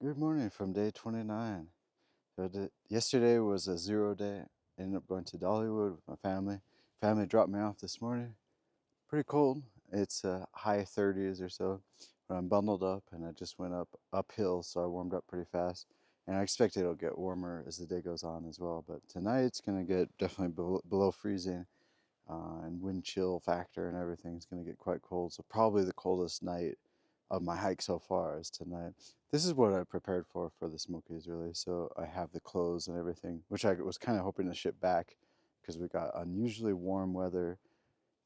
Good morning from day 29. Yesterday was a 0 day. Ended up going to Dollywood with my family. Family dropped me off this morning. Pretty cold. It's high 30s or so. But I'm bundled up and I just went uphill, so I warmed up pretty fast. And I expect it'll get warmer as the day goes on as well. But tonight it's going to get definitely below freezing, and wind chill factor and everything is going to get quite cold. So probably the coldest night of my hike so far is tonight. This is what I prepared for the Smokies, really. So I have the clothes and everything, which I was kind of hoping to ship back because we got unusually warm weather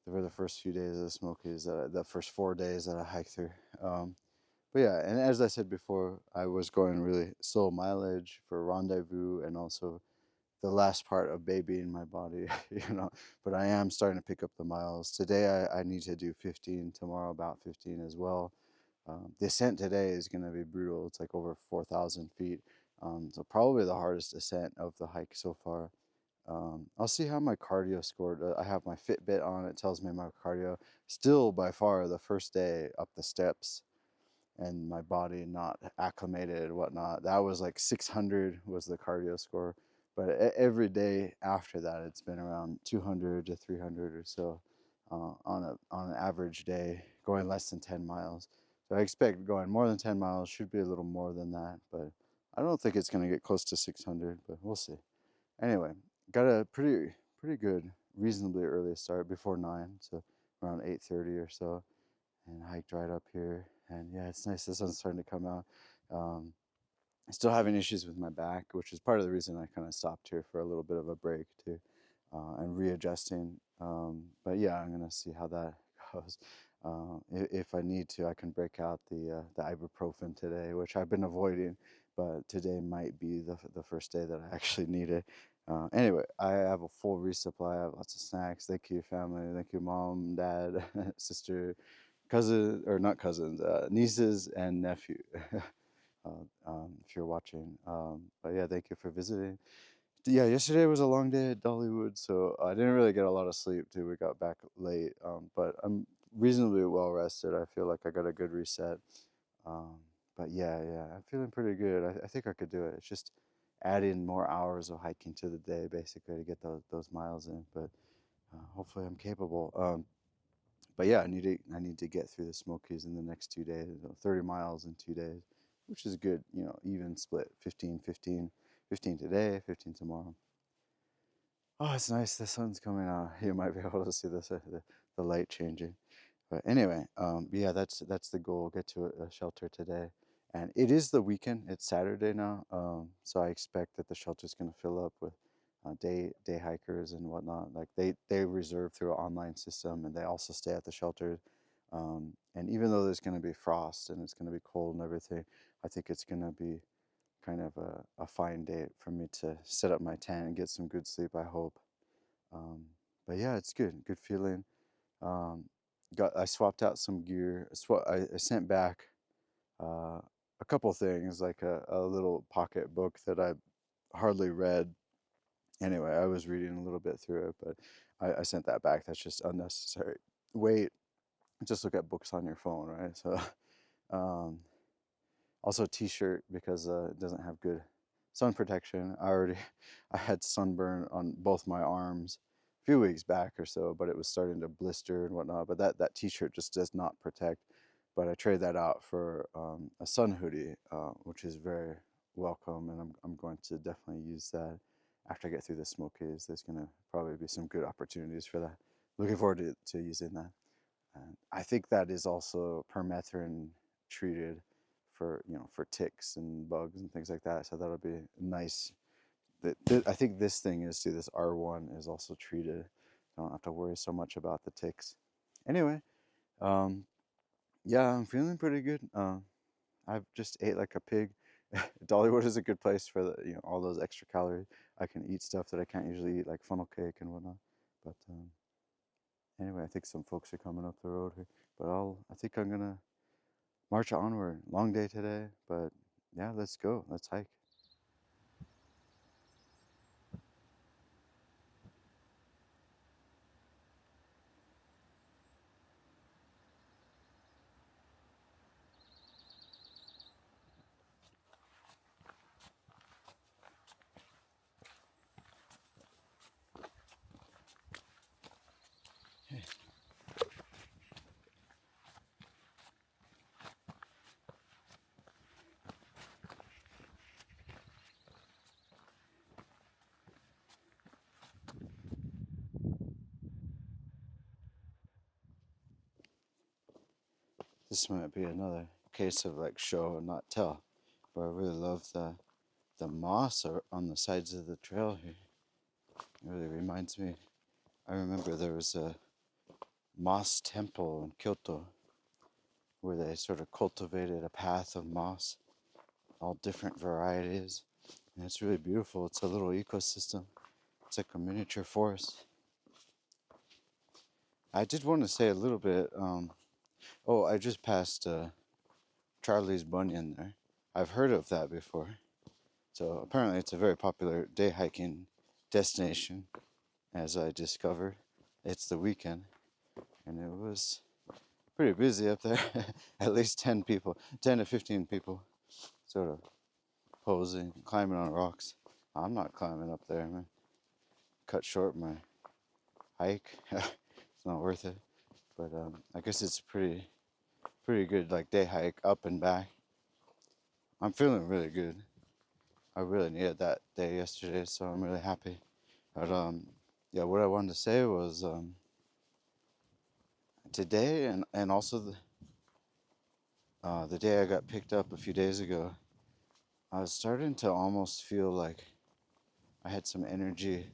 for the first few days of the Smokies, the first 4 days that I hiked through. But yeah, and as I said before, I was going really slow mileage for rendezvous and also the last part of babying my body, but I am starting to pick up the miles. Today I need to do 15, tomorrow about 15 as well. The ascent today is going to be brutal. It's like over 4,000 feet. So probably the hardest ascent of the hike so far. I'll see how my cardio scored. I have my Fitbit on. It tells me my cardio. Still by far the first day up the steps and my body not acclimated and whatnot. That was like 600 was the cardio score. But every day after that, it's been around 200 to 300 or so on an average day, going less than 10 miles. So I expect going more than 10 miles should be a little more than that, but I don't think it's going to get close to 600, but we'll see. Anyway, got a pretty good, reasonably early start before 9, so around 8:30 or so, and hiked right up here. And yeah, it's nice. The sun's starting to come out. Um, Still having issues with my back, which is part of the reason I kind of stopped here for a little bit of a break too, and readjusting. But yeah, I'm gonna see how that goes. If I need to, I can break out the ibuprofen today, which I've been avoiding, but today might be the first day that I actually need it. Anyway, I have a full resupply. I have lots of snacks. Thank you, family. Thank you, mom, dad, sister, cousin, or not cousins, nieces and nephew. If you're watching. But yeah, thank you for visiting. Yeah, yesterday was a long day at Dollywood, so I didn't really get a lot of sleep too. We got back late, but I'm reasonably well rested. I feel like I got a good reset. But yeah, I'm feeling pretty good. I think I could do it. It's just adding more hours of hiking to the day, basically, to get those miles in. But hopefully, I'm capable. But yeah, I need to get through the Smokies in the next 2 days. 30 miles in 2 days, which is good. Even split 15, 15, 15 today, 15 tomorrow. Oh, it's nice. The sun's coming out. You might be able to see the light changing. But anyway, yeah, that's the goal. Get to a shelter today, and it is the weekend. It's Saturday now, so I expect that the shelter's going to fill up with day hikers and whatnot. Like they reserve through an online system, and they also stay at the shelter. And even though there's going to be frost and it's going to be cold and everything, I think it's going to be kind of a fine day for me to set up my tent and get some good sleep. I hope. Um, but yeah, it's good feeling. Um, I swapped out some gear. I sent back uh, a couple things, like a little pocket book that I hardly read. Anyway, I was reading a little bit through it, but I sent that back. That's just unnecessary. Wait, just look at books on your phone, right? So, um, also a t-shirt because it doesn't have good sun protection. I had sunburn on both my arms a few weeks back or so, but it was starting to blister and whatnot. But that t-shirt just does not protect. But I traded that out for a sun hoodie, which is very welcome, and I'm going to definitely use that after I get through the Smokies. There's going to probably be some good opportunities for that. Looking forward to using that. And I think that is also permethrin treated for ticks and bugs and things like that. So that'll be nice. I think this thing is too. This R1 is also treated. I don't have to worry so much about the ticks. Anyway, um, yeah, I'm feeling pretty good. I've just ate like a pig. Dollywood is a good place for all those extra calories. I can eat stuff that I can't usually eat, like funnel cake and whatnot. But anyway, I think some folks are coming up the road here. But I think I'm gonna march onward. Long day today, but yeah, let's go. Let's hike. This might be another case of like show and not tell, but I really love the moss on the sides of the trail here. It really reminds me. I remember there was a moss temple in Kyoto where they sort of cultivated a path of moss, all different varieties, and it's really beautiful. It's a little ecosystem. It's like a miniature forest. I did want to say a little bit. Oh, I just passed Charlie's Bunion there. I've heard of that before. So apparently it's a very popular day hiking destination, as I discovered. It's the weekend, and it was pretty busy up there. At least 10 people, 10 to 15 people, sort of posing, climbing on rocks. I'm not climbing up there, man. Cut short my hike. It's not worth it. But I guess it's pretty good, like day hike up and back. I'm feeling really good. I really needed that day yesterday, so I'm really happy. But yeah, what I wanted to say was today and also the day I got picked up a few days ago, I was starting to almost feel like I had some energy,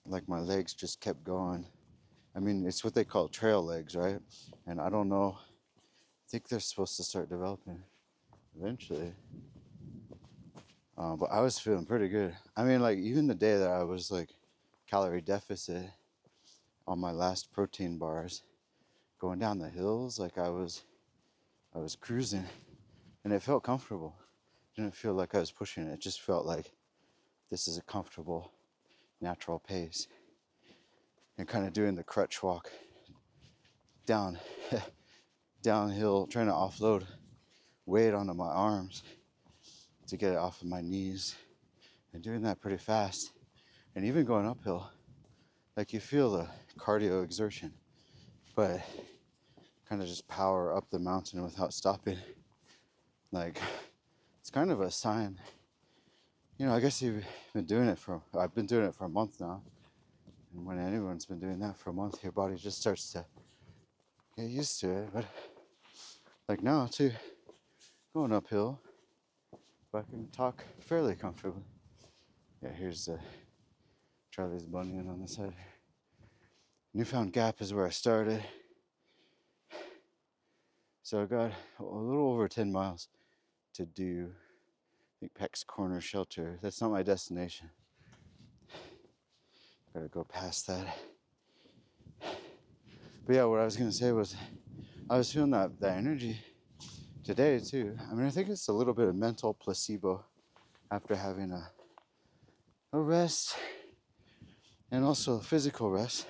like my legs just kept going. I mean, it's what they call trail legs, right? And I don't know, I think they're supposed to start developing eventually. But I was feeling pretty good. I mean, like even the day that I was like calorie deficit on my last protein bars, going down the hills, like I was cruising, and it felt comfortable. It didn't feel like I was pushing it. It just felt like this is a comfortable, natural pace. And kind of doing the crutch walk down, downhill, trying to offload weight onto my arms to get it off of my knees, and doing that pretty fast. And even going uphill, like you feel the cardio exertion, but kind of just power up the mountain without stopping. Like, it's kind of a sign. You know, I guess I've been doing it for a month now. And when anyone's been doing that for a month, your body just starts to get used to it. But like now too, going uphill, but I can talk fairly comfortably. Yeah, here's Charlie's Bunion on the side. Newfound Gap is where I started. So I got a little over 10 miles to do. I think Peck's Corner Shelter. That's not my destination. Gotta go past that. But yeah, what I was gonna say was I was feeling that energy today too. I mean, I think it's a little bit of mental placebo after having a rest and also a physical rest.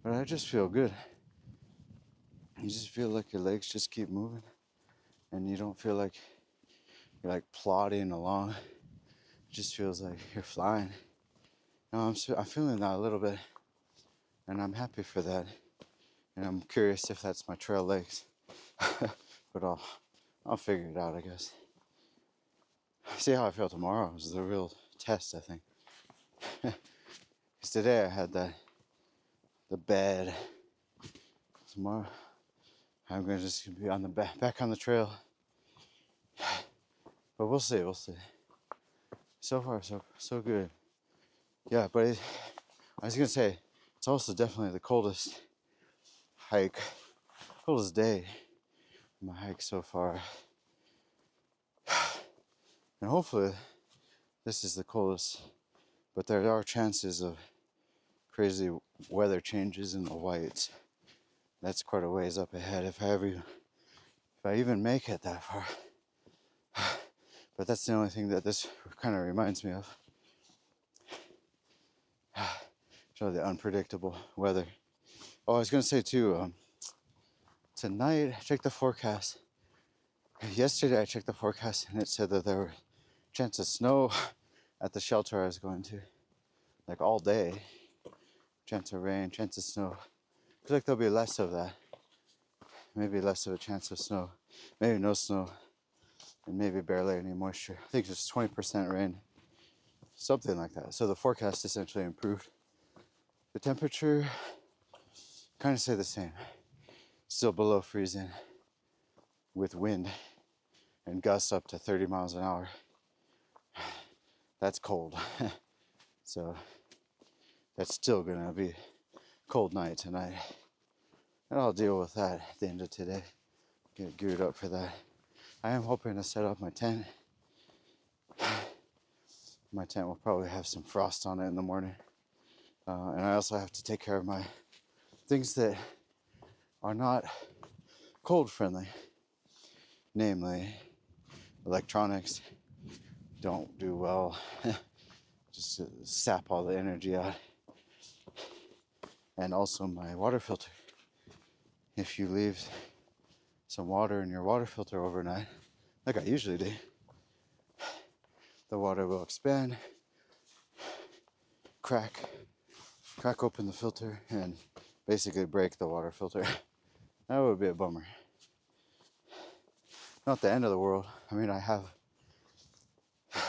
But I just feel good. You just feel like your legs just keep moving, and you don't feel like you're like plodding along. It just feels like you're flying. I'm feeling that a little bit, and I'm happy for that. And I'm curious if that's my trail legs, but I'll figure it out, I guess. See how I feel tomorrow is the real test, I think. Because today I had the bed. Tomorrow I'm gonna just be on the back on the trail. But we'll see. So far, so good. Yeah, but I was gonna say it's also definitely the coldest day in my hike so far. And hopefully this is the coldest, but there are chances of crazy weather changes in the whites. That's quite a ways up ahead if I even make it that far. But that's the only thing that this kind of reminds me of. Show the unpredictable weather. Oh, I was gonna say too, tonight I checked the forecast. Yesterday I checked the forecast and it said that there were chance of snow at the shelter I was going to, like all day. Chance of rain, chance of snow. I feel like there'll be less of that. Maybe less of a chance of snow. Maybe no snow. And maybe barely any moisture. I think it's 20% rain. Something like that. So the forecast essentially improved. The temperature kind of stayed the same. Still below freezing. with wind and gusts up to 30 miles an hour. That's cold. So that's still gonna be a cold night tonight. And I'll deal with that at the end of today. Get geared up for that. I am hoping to set up my tent. My tent will probably have some frost on it in the morning. And I also have to take care of my things that are not cold friendly. Namely, electronics don't do well. Just sap all the energy out. And also my water filter. If you leave some water in your water filter overnight, like I usually do, the water will expand, crack open the filter, and basically break the water filter. That would be a bummer. Not the end of the world. I mean, I have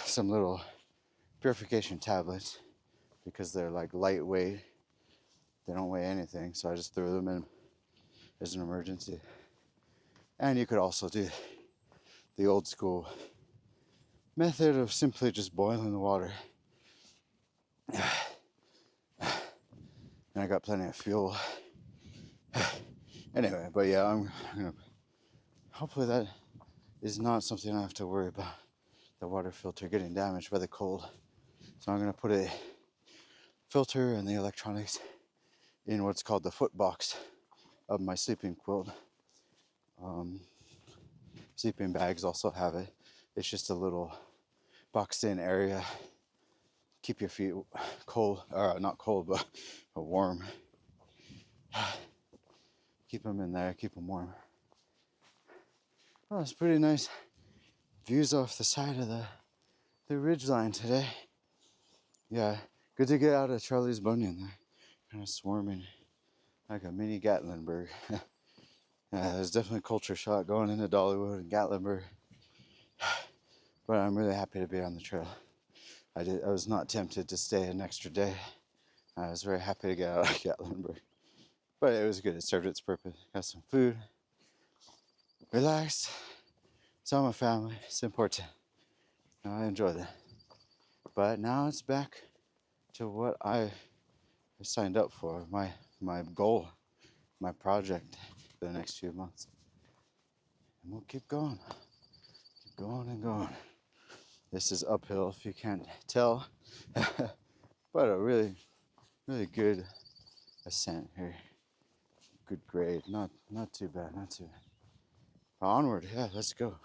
some little purification tablets because they're like lightweight. They don't weigh anything, so I just threw them in as an emergency. And you could also do the old school method of simply just boiling the water. And I got plenty of fuel. Anyway, but yeah, I'm gonna, hopefully that is not something I have to worry about, the water filter getting damaged by the cold. So I'm gonna put a filter and the electronics in what's called the foot box of my sleeping quilt. Sleeping bags also have it. It's just a little boxed in area. Keep your feet cold, or not cold, but warm. Keep them in there, keep them warm. Oh, it's pretty nice views off the side of the ridge line today. Yeah, good to get out of Charlie's Bunion there. Kind of swarming like a mini Gatlinburg. Yeah, there's definitely a culture shock going into Dollywood and Gatlinburg. But I'm really happy to be on the trail. I was not tempted to stay an extra day. I was very happy to get out of Gatlinburg. But it was good, it served its purpose. Got some food, relaxed, saw my family, it's important. I enjoyed it. But now it's back to what I signed up for, my goal, my project for the next few months. And we'll keep going and going. This is uphill if you can't tell, but a really, really good ascent here. Good grade, not too bad, not too bad. Onward, yeah, let's go.